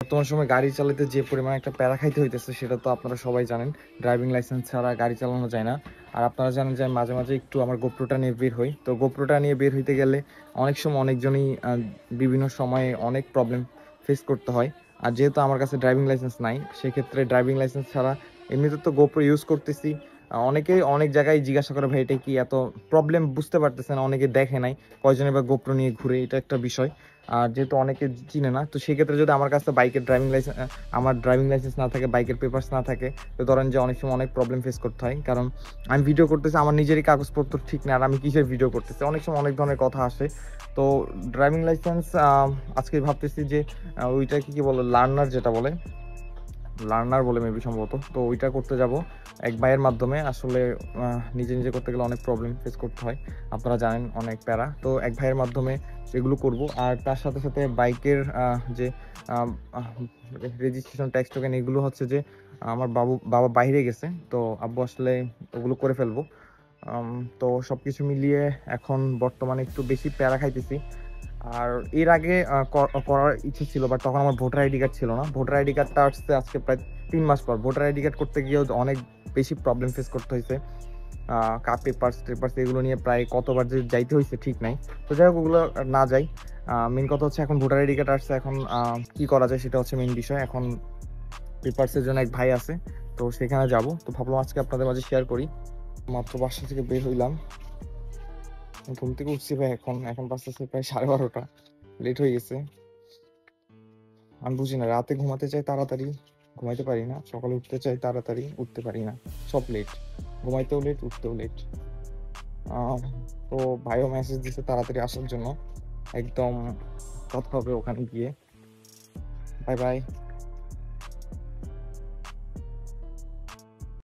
বর্তমান সময়ে গাড়ি চালাতে যে পরিমাণে একটা প্যারা খাইতে হইতেছে সেটা তো আপনারা সবাই জানেন। ড্রাইভিং লাইসেন্স ছাড়া গাড়ি চালানো যায় না। আর আপনারা জানেন যে আমি মাঝে মাঝে একটু আমার গোপ্রোটা নিয়ে বের হই। তো গোপ্রোটা নিয়ে বের হইতে গেলে অনেক সময় অনেকজনই বিভিন্ন সময়ে অনেক প্রবলেম ফেস করতে হয়। আর যেহেতু আমার কাছে ড্রাইভিং লাইসেন্স নাই, সেক্ষেত্রে ড্রাইভিং লাইসেন্স ছাড়া এমনিতে তো গোপ্রো ইউজ করতেছি। অনেকেই অনেক জায়গায় জিজ্ঞাসা করে, ভাই এটা কি এত প্রবলেম, বুঝতে পারতেছে না, অনেকে দেখে নাই, কয়জনে বা গোপ্রো নিয়ে ঘুরে, এটা একটা বিষয়। আর যেহেতু অনেকে চিনে না, তো সেক্ষেত্রে যদি আমার কাছে বাইকের ড্রাইভিং লাইসেন্স, আমার ড্রাইভিং লাইসেন্স না থাকে, বাইকের পেপারস না থাকে, তো ধরেন যে অনেক সময় অনেক প্রবলেম ফেস করতে হয়। কারণ আমি ভিডিও করতেছি, আমার নিজেরই কাগজপত্র ঠিক না, আর আমি কিসের ভিডিও করতেছি, অনেক সময় অনেক ধরনের কথা আসে। তো ড্রাইভিং লাইসেন্স আজকে ভাবতেছি যে ওইটাকে কি বলে, লার্নার যেটা বলে, লার্নার বলে মেবি সম্ভবত, তো ওইটা করতে যাব এক ভাইয়ের মাধ্যমে। আসলে নিজে নিজে করতে গেলে অনেক প্রবলেম ফেস করতে হয়, আপনারা জানেন, অনেক প্যারা। তো এক ভাইয়ের মাধ্যমে এগুলো করব। আর তার সাথে সাথে বাইকের যে রেজিস্ট্রেশন, ট্যাক্স টোকেন, এগুলো হচ্ছে যে আমার বাবা বাইরে গেছে, তো আব্বু আসলে ওগুলো করে ফেলবো। তো সব কিছু মিলিয়ে এখন বর্তমানে একটু বেশি প্যারা খাইতেছি। আর এর আগে করার ইচ্ছে ছিল, বাট তখন আমার ভোটার আইডি কার্ড ছিল না। ভোটার আইডি কার্ডটা আসছে আজকে প্রায় 3 মাস পর। ভোটার আইডি কার্ড করতে গিয়েও অনেক বেশি প্রবলেম ফেস করতে হয়েছে। পেপার্স টেপার্স এগুলো নিয়ে প্রায় কতবার যে যাইতে হয়েছে ঠিক নাই। তো যাই হোক, ওগুলো না যাই। মেন কথা হচ্ছে এখন ভোটার আইডি কার্ড আসছে, এখন কি করা যায় সেটা হচ্ছে মেন বিষয়। এখন পেপার্সের জন্য এক ভাই আছে, তো সেখানে যাব। তো ভাবলাম আজকে আপনাদের মাঝে শেয়ার করি। মাত্র বাসা থেকে বের হইলাম, ঘুম থেকে উঠছি ভাই, এখন এখন বাজতেছে প্রায় 12:30, লেট হয়ে গেছে। আমি বুঝি না, রাতে ঘুমাতে চাই তাড়াতাড়ি, ঘুমাইতে পারি না, সকালে উঠতে চাই তাড়াতাড়ি, উঠতে পারি না, সব লেট, ঘুমাইতেও লেট, উঠতেও লেট। তো ভাইও মেসেজ দিচ্ছে তাড়াতাড়ি আসার জন্য। একদম কথা হবে ওখানে গিয়ে। Bye bye.